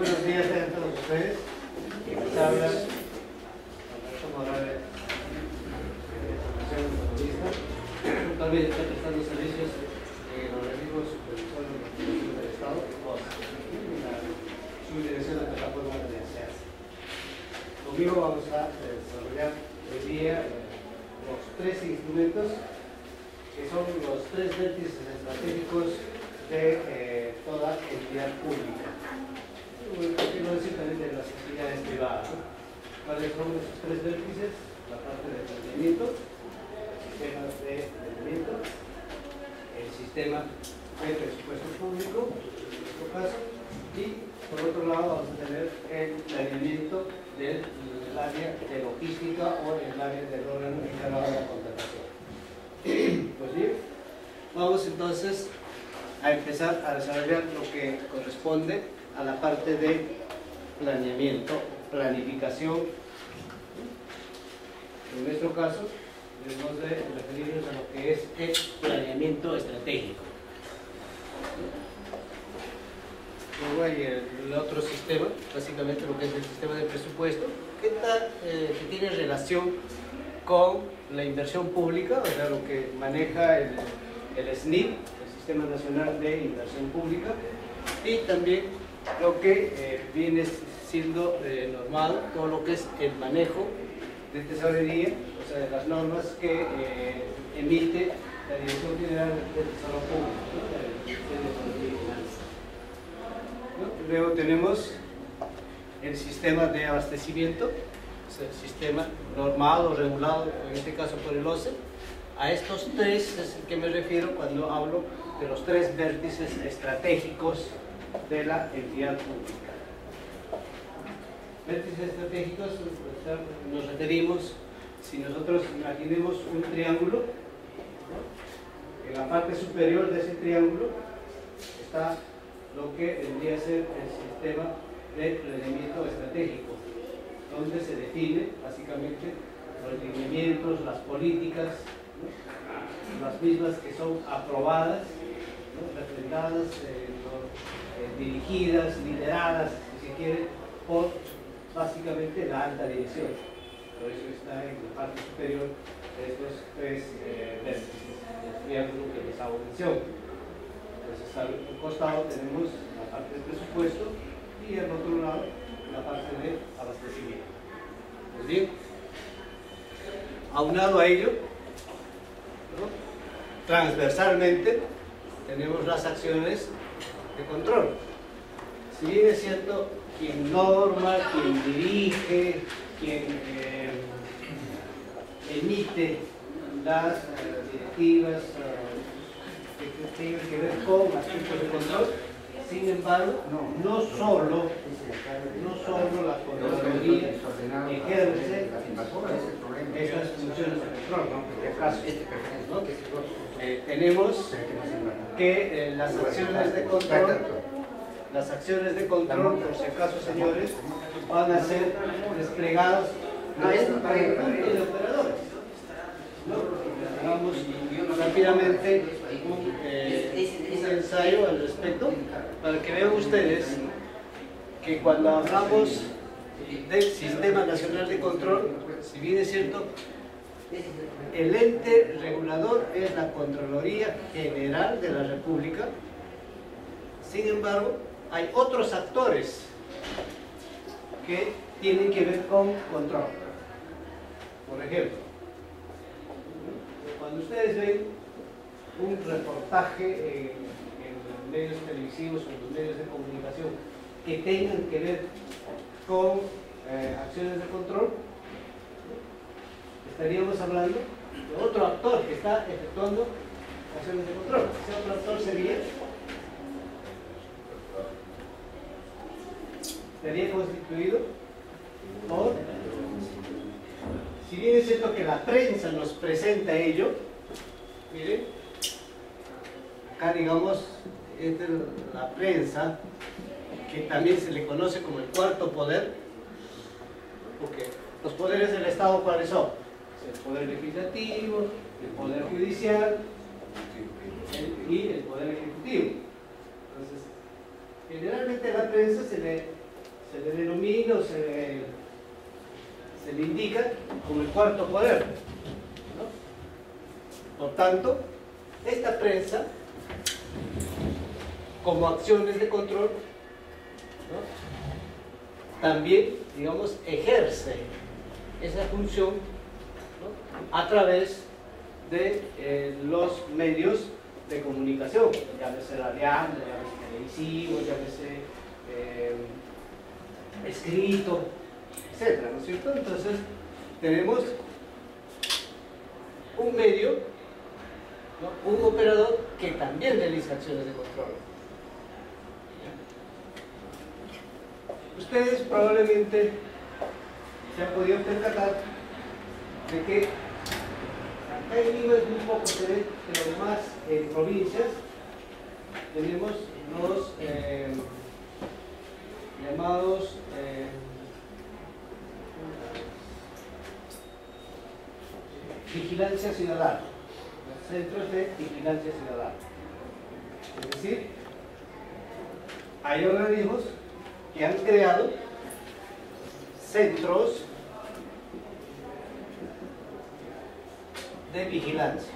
buenos días a todos ustedes. Les habla Alberto Morales, Formación Economista. Actualmente está prestando servicios en organismos supervisores del Estado, la subdirección de la plataforma de universidades. Conmigo vamos a desarrollar hoy día los tres instrumentos que son los tres vértices estratégicos de toda entidad pública. Quiero decir también de las entidades privadas, ¿no? ¿Cuáles son esos tres vértices? La parte de planeamiento, sistemas de planeamiento, el sistema de presupuesto público, en nuestro caso, y por otro lado vamos a tener el planeamiento del área de logística o el área del órgano encargado de la contratación. Pues bien, vamos entonces a empezar a desarrollar lo que corresponde a la parte de planeamiento, planificación. En nuestro caso, debemos de referirnos a lo que es el planeamiento estratégico. Luego hay el otro sistema, básicamente lo que es el sistema de presupuesto, que tiene relación con la inversión pública, o sea, lo que maneja el SNIP, el Sistema Nacional de Inversión Pública, y también lo que viene siendo normado, todo lo que es el manejo de tesorería, o sea, de las normas que emite la Dirección General del Tesoro Público, ¿no? La Dirección de Economía y Finanzas, ¿no? Luego tenemos el sistema de abastecimiento, o sea, el sistema normado, regulado, en este caso por el OCE. A estos tres es el que me refiero cuando hablo de los tres vértices estratégicos de la entidad pública. Vértices estratégicos, nos referimos, si nosotros imaginemos un triángulo, ¿no? En la parte superior de ese triángulo está lo que vendría a ser el sistema de planeamiento estratégico, donde se define básicamente los lineamientos, las políticas, ¿no? Las mismas que son aprobadas, ¿no? Refrendadas, dirigidas, lideradas, si se quiere, por básicamente la alta dirección. Por eso está en la parte superior de estos tres vértices del triángulo que les hago mención. Entonces al costado tenemos la parte de presupuesto y al otro lado la parte de abastecimiento. Pues bien, aunado a ello, ¿no? Transversalmente tenemos las acciones de control. Si bien es cierto, quien norma, quien dirige, quien emite las directivas que tienen que ver con aspectos de control, sin embargo, no solo la Contraloría ejerce estas funciones de control, ¿no? En este caso, ¿no? Tenemos que las acciones de control, por si acaso, señores, van a ser desplegadas por un conjunto de operadores, ¿no? Hagamos rápidamente un ensayo al respecto para que vean ustedes que cuando hablamos del Sistema Nacional de Control, si bien es cierto, el ente regulador es la Contraloría General de la República. Sin embargo, hay otros actores que tienen que ver con control. Por ejemplo, cuando ustedes ven un reportaje en los medios televisivos o en los medios de comunicación que tengan que ver con acciones de control, estaríamos hablando de otro actor que está efectuando acciones de control. Ese otro actor estaría constituido por, si bien es cierto que la prensa nos presenta ello, miren, acá digamos, esta es la prensa, que también se le conoce como el cuarto poder, porque los poderes del Estado, ¿cuáles son? El poder legislativo, el poder judicial y el poder ejecutivo. Entonces, generalmente a la prensa se le se le denomina o se le indica como el cuarto poder, ¿no? Por tanto, esta prensa, como acciones de control, ¿no?, también, digamos, ejerce esa función, ¿no?, a través de los medios de comunicación, llámese radial, llámese televisivo, llámese escrito, etcétera, ¿no es cierto? Entonces, tenemos un medio, ¿no?, un operador que también realiza acciones de control. Ustedes probablemente se han podido percatar de que acá en Lima es un poco se ve, pero más en provincias tenemos los llamados vigilancia ciudadana, los centros de vigilancia ciudadana. Es decir, hay organismos que han creado centros de vigilancia,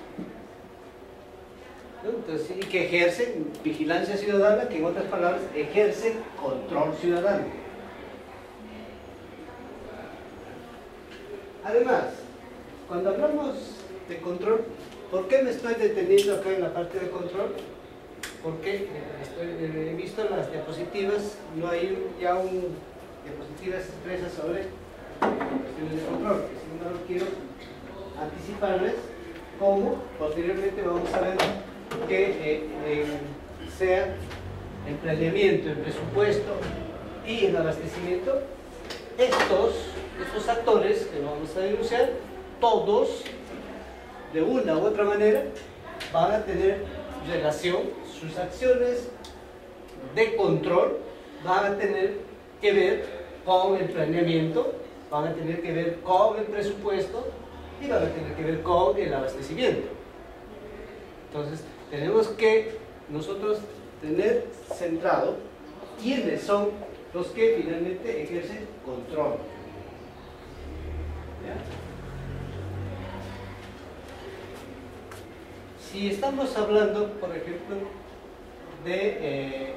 ¿no? Entonces, y que ejercen vigilancia ciudadana, que en otras palabras ejercen control ciudadano. Además, cuando hablamos de control, ¿por qué me estoy deteniendo acá en la parte de control? Porque he visto en las diapositivas, no hay ya diapositivas expresas sobre cuestiones de control, que sin embargo quiero anticiparles cómo posteriormente vamos a ver que sea el planeamiento, el presupuesto y el abastecimiento, estos actores que vamos a denunciar, todos de una u otra manera van a tener relación, sus acciones de control van a tener que ver con el planeamiento, van a tener que ver con el presupuesto y van a tener que ver con el abastecimiento. Entonces, tenemos que nosotros tener centrado quiénes son los que finalmente ejercen control. ¿Ya? Si estamos hablando, por ejemplo, de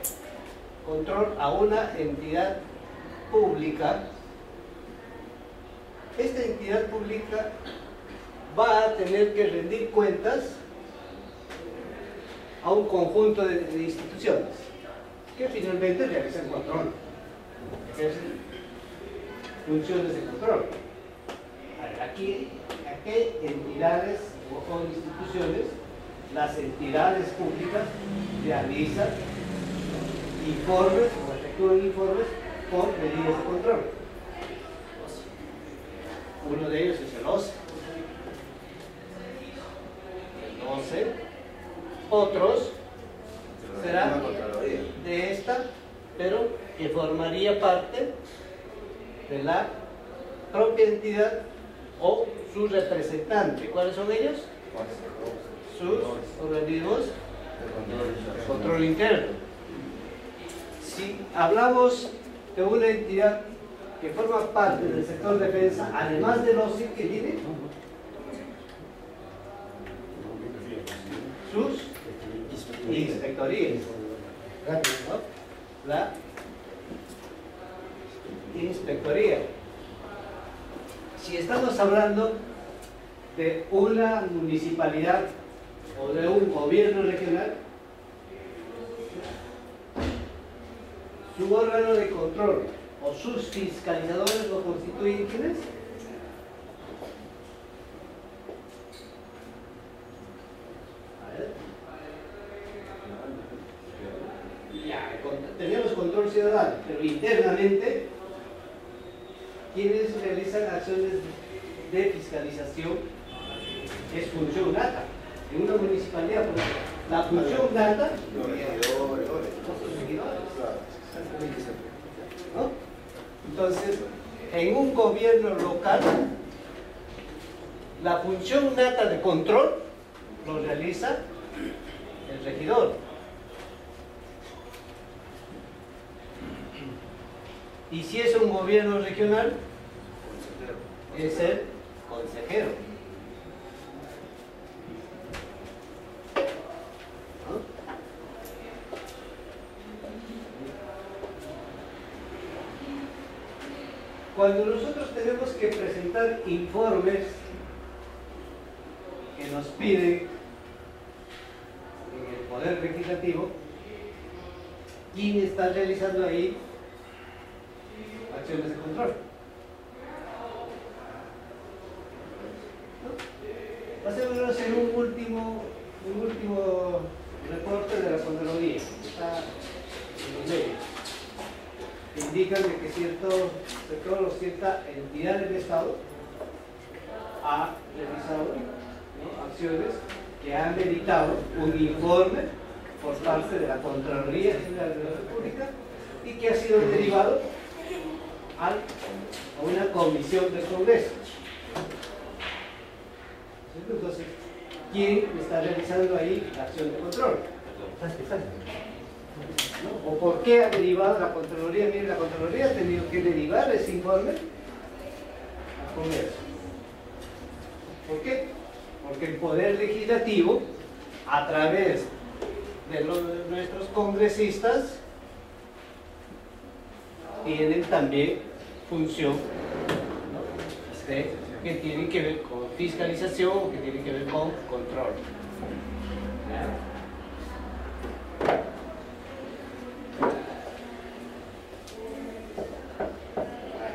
control a una entidad pública, esta entidad pública va a tener que rendir cuentas a un conjunto de instituciones que finalmente realizan control, ejercen funciones de control. A ver, aquí, ¿a qué entidades o instituciones? Las entidades públicas realizan informes o efectúan informes por medidas de control. Uno de ellos es el OCE. El OCE. Otros será de esta, pero que formaría parte de la propia entidad o su representante. ¿Cuáles son ellos? Sus organismos de control interno. Si hablamos de una entidad que forma parte del sector defensa, además de los que tiene sus inspectorías, ¿no? La inspectoría. Si estamos hablando de una municipalidad o de un gobierno regional, su órgano de control o sus fiscalizadores lo constituyen ¿quiénes? A ver. Ya, teníamos control ciudadano, pero internamente, ¿quiénes realizan acciones de fiscalización? Es función data. En una municipalidad, pues, la función data, los regidores, ¿no? Entonces, en un gobierno local, la función nata de control lo realiza el regidor. Y si es un gobierno regional, es el consejero. ¿No? Cuando nosotros tenemos que presentar informes que nos piden en el Poder Legislativo, ¿quién está realizando ahí acciones de control? Basémonos en un último reporte de la Contraloría, que está en los medios, que indican de que cierta entidad del Estado ha realizado, ¿no?, acciones que han meritado un informe por parte de la Contraloría General de la República y que ha sido derivado a una comisión del Congreso. Entonces, ¿quién está realizando ahí la acción de control? ¿No? ¿O por qué ha derivado la Contraloría? Mire, la Contraloría ha tenido que derivar ese informe al Congreso. ¿Por qué? Porque el Poder Legislativo, a través de nuestros congresistas, tienen también función, ¿no?, que tiene que ver con fiscalización o que tiene que ver con control.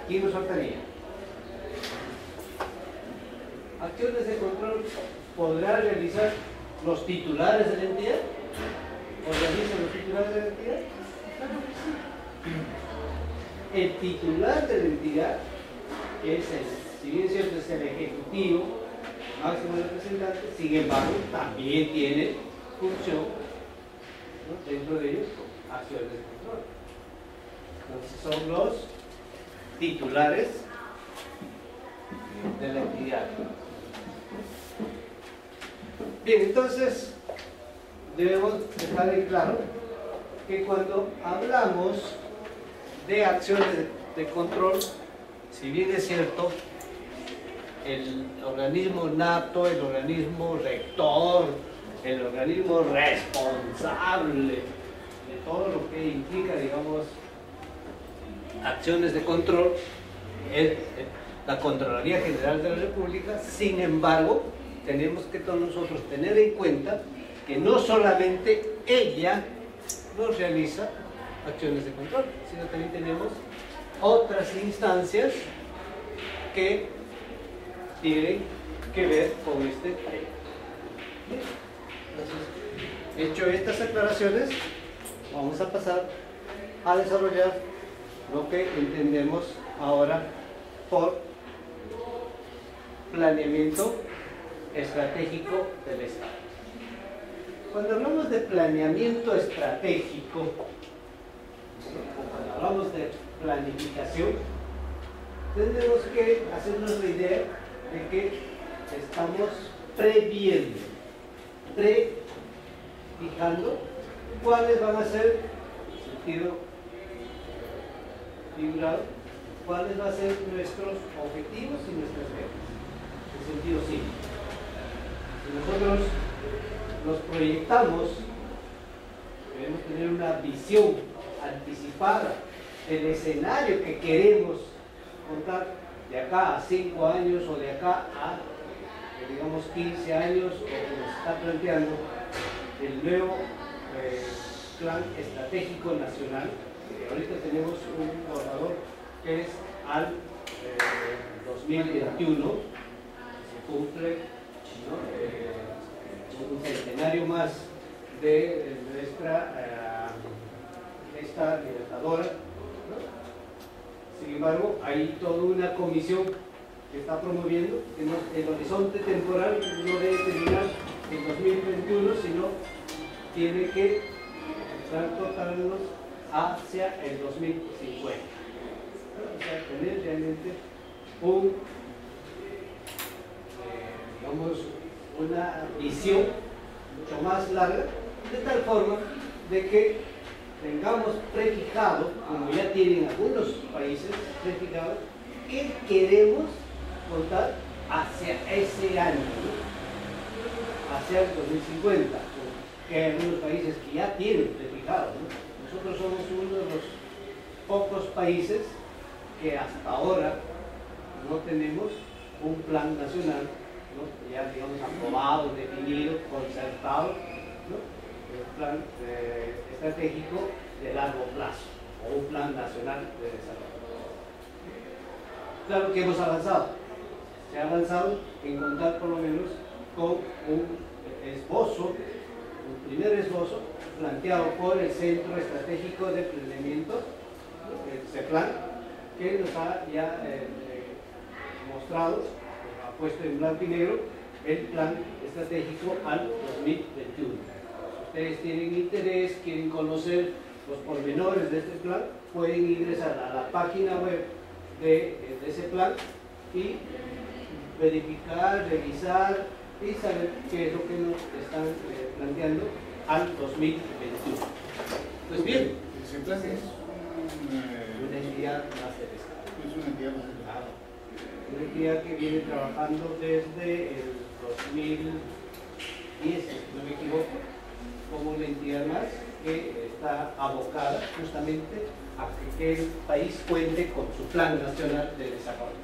Aquí nos faltaría acciones de control. ¿Podrá realizar los titulares de la entidad? ¿O realizan los titulares de la entidad? El titular de la entidad, que es si bien es cierto, es el ejecutivo, máximo representante, sin embargo, también tiene función, ¿no?, dentro de ellos, acciones de control. Entonces son los titulares de la entidad. Bien, entonces debemos dejar en claro que cuando hablamos de acciones de control, si bien es cierto, el organismo nato, el organismo rector, el organismo responsable de todo lo que implica, digamos, acciones de control, es la Contraloría General de la República. Sin embargo, tenemos que todos nosotros tener en cuenta que no solamente ella nos realiza acciones de control, sino también tenemos otras instancias que tienen que ver con este tema. Entonces, hecho estas aclaraciones, vamos a pasar a desarrollar lo que entendemos ahora por planeamiento estratégico del Estado. Cuando hablamos de planeamiento estratégico, cuando hablamos de planificación, tenemos que hacernos la idea de que estamos previendo, fijando cuáles van a ser, en sentido figurado, cuáles van a ser nuestros objetivos y nuestras metas, en sentido cívico. Si nosotros nos proyectamos, debemos tener una visión anticipada del escenario que queremos contar de acá a 5 años o de acá a, digamos, 15 años, o como se está planteando el nuevo plan estratégico nacional. Ahorita tenemos un borrador que es al 2021, se cumple, ¿no?, un centenario más de nuestra esta libertadora, ¿no? Sin embargo, hay toda una comisión que está promoviendo que el horizonte temporal no debe terminar en 2021, sino tiene que transportarnos hacia el 2050. O sea, tener realmente digamos, una visión mucho más larga, de tal forma de que tengamos prefijado, como ya tienen algunos países prefijados, que queremos contar hacia ese año, ¿no? Hacia el 2050, que hay algunos países que ya tienen prefijado, ¿no? Nosotros somos uno de los pocos países que hasta ahora no tenemos un plan nacional, ¿no? Ya digamos aprobado, definido, concertado, ¿no? El plan estratégico de largo plazo o un plan nacional de desarrollo. Claro que hemos avanzado, se ha avanzado en contar por lo menos con un esbozo, un primer esbozo planteado por el Centro Estratégico de Planeamiento, el CEPLAN, que nos ha ya mostrado, ha puesto en blanco y negro el plan estratégico al 2021. Si ustedes tienen interés, quieren conocer los pormenores de este plan, pueden ingresar a la página web de ese plan y verificar, revisar y saber qué es lo que nos están planteando al 2021. Pues bien, ese plan es una entidad más del Estado. Es una entidad más del Estado. Una entidad que viene trabajando desde el 2010, si no me equivoco, como una entidad más que está abocada justamente a que el país cuente con su Plan Nacional de Desarrollo,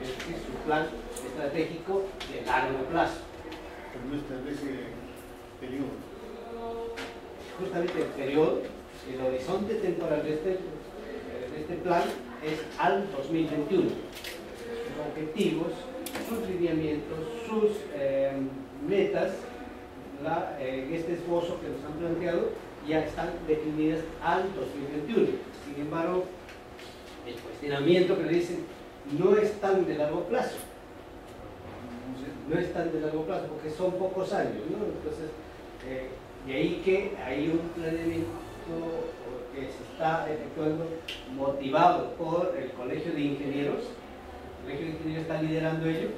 es decir, su plan estratégico de largo plazo. Pero no establece periodo. Justamente el periodo, el horizonte temporal de este plan es al 2021. Sus objetivos, sus lineamientos, sus metas, en este esbozo que nos han planteado, ya están definidas al 2021. Sin embargo, el cuestionamiento que le dicen no es tan de largo plazo. No es tan de largo plazo porque son pocos años, ¿no? Entonces, de ahí que hay un planeamiento que se está efectuando motivado por el Colegio de Ingenieros. El Colegio de Ingenieros está liderando ello,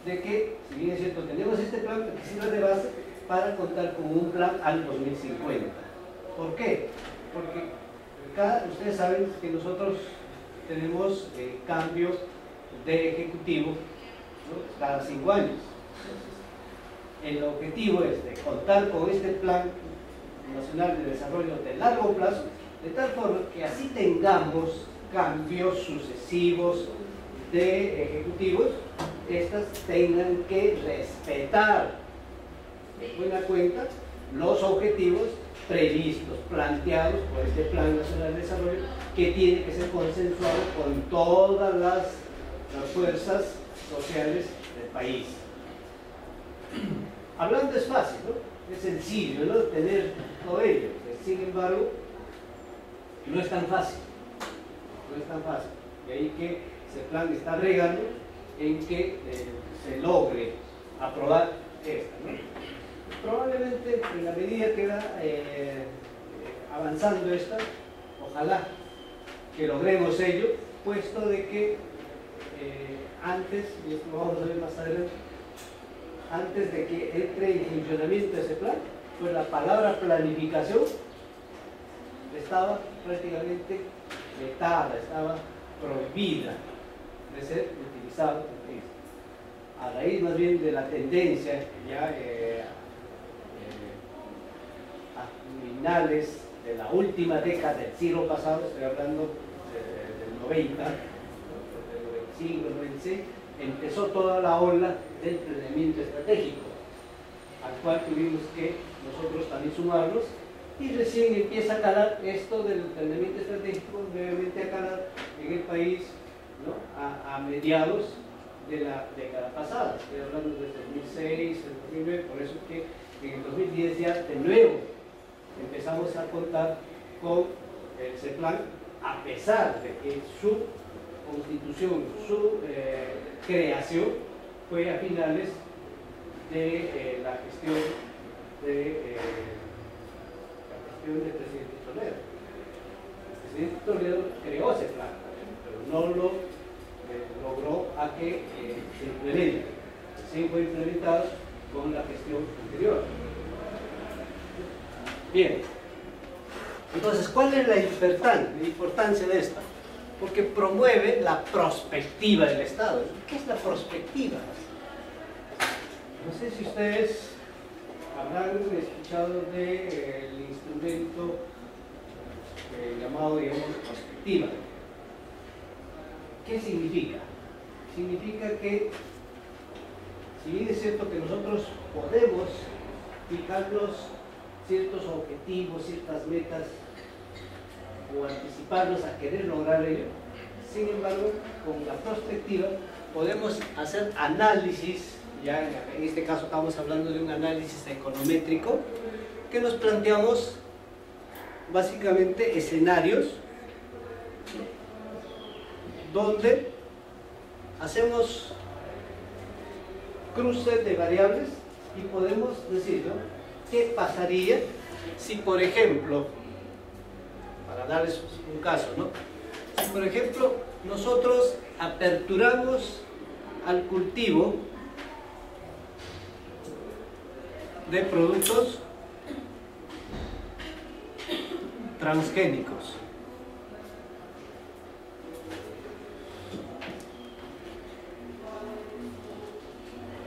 de que, si bien es cierto, tenemos este plan que sirve de base para contar con un plan al 2050. ¿Por qué? Porque ustedes saben que nosotros tenemos cambio de ejecutivo, ¿no? Cada 5 años. Entonces, el objetivo es de contar con este plan nacional de desarrollo de largo plazo, de tal forma que así tengamos cambios sucesivos de ejecutivos, estas tengan que respetar de buena cuenta los objetivos previstos, planteados por este Plan Nacional de Desarrollo, que tiene que ser consensuado con todas las fuerzas sociales del país. Hablando es fácil, ¿no? Es sencillo, ¿no? Tener todo ello. Sin embargo, no es tan fácil. No es tan fácil. De ahí que ese plan está bregando en que se logre aprobar esta, ¿no? Probablemente en la medida que va avanzando esta, ojalá que logremos ello, puesto de que antes, y esto lo vamos a ver más adelante, antes de que entre en funcionamiento ese plan, pues la palabra planificación estaba prácticamente vetada, estaba prohibida de ser utilizada. A raíz más bien de la tendencia ya a finales de la última década del siglo pasado, estoy hablando del 90, ¿no? Del 95, 96, empezó toda la ola del planeamiento estratégico, al cual tuvimos que nosotros también sumarnos, y recién empieza a calar esto del planeamiento estratégico, nuevamente a calar en el país, ¿no? a mediados de la década pasada, estoy hablando de 2006, 2009, por eso que en el 2010 ya de nuevo empezamos a contar con el CEPLAN, a pesar de que su constitución, su creación fue a finales de la gestión del presidente Toledo. El presidente Toledo creó ese plan, pero no lo logró a que se implemente. Sí fue implementado con la gestión anterior. Bien, Entonces, ¿cuál es la importancia de esta? Porque promueve la prospectiva del Estado. ¿Qué es la prospectiva? No sé si ustedes habrán escuchado del instrumento llamado, digamos, prospectiva. ¿Qué significa? Significa que, si bien es cierto que nosotros podemos fijarnos ciertos objetivos, ciertas metas, o anticiparnos a querer lograr ello, sin embargo, con la prospectiva podemos hacer análisis, ya en este caso estamos hablando de un análisis econométrico, que nos planteamos básicamente escenarios donde hacemos cruces de variables y podemos decir, ¿no?, ¿qué pasaría si, por ejemplo, para darles un caso, ¿no?, si por ejemplo nosotros aperturamos al cultivo de productos transgénicos?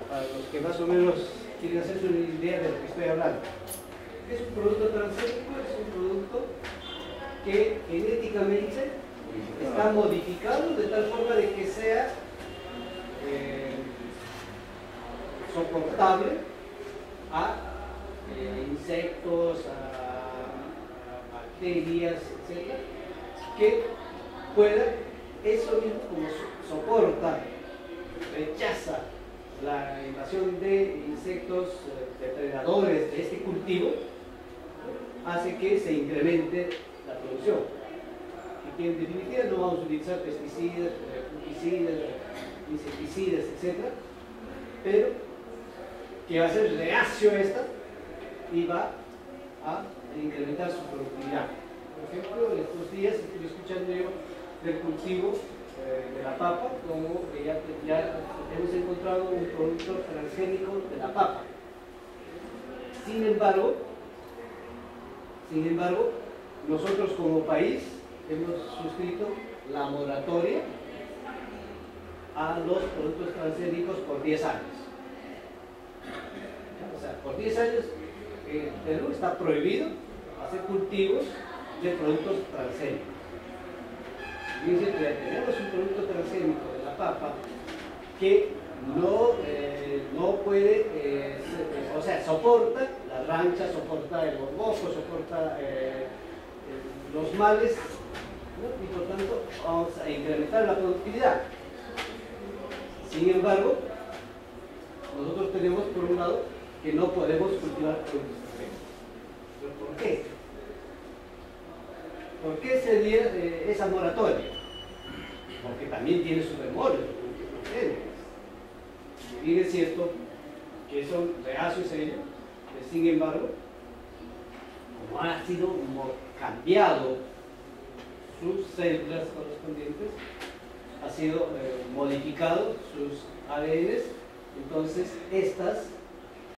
Para los que más o menos quieren hacerse una idea de lo que estoy hablando. ¿Qué es un producto transgénico? Es un producto que genéticamente está modificado de tal forma de que sea soportable a insectos, a bacterias, etc., que pueda, eso mismo como soporta, rechaza la invasión de insectos depredadores de este cultivo, hace que se incremente la producción. Y que en definitiva no vamos a utilizar pesticidas, fungicidas, insecticidas, etc., pero que va a ser reacio a esta y va a incrementar su productividad. Por ejemplo, en estos días estoy escuchando yo del cultivo de la papa, como ya hemos encontrado un producto transgénico de la papa. Sin embargo, nosotros como país hemos suscrito la moratoria a los productos transgénicos por 10 años. O sea, por 10 años en Perú está prohibido hacer cultivos de productos transgénicos. Fíjense que tenemos un producto transgénico de la papa que no puede, o sea, soporta la rancha, soporta el gorgojo, soporta los males, ¿no?, y por tanto vamos a incrementar la productividad. Sin embargo, nosotros tenemos por un lado que no podemos cultivar productos transgénicos. ¿Pero por qué? ¿Por qué se dio esa moratoria? Porque también tiene sus demonios, y bien es cierto que son reacios a ello, sin embargo, como ha sido cambiado sus células correspondientes, ha sido modificado sus ADNs, entonces estas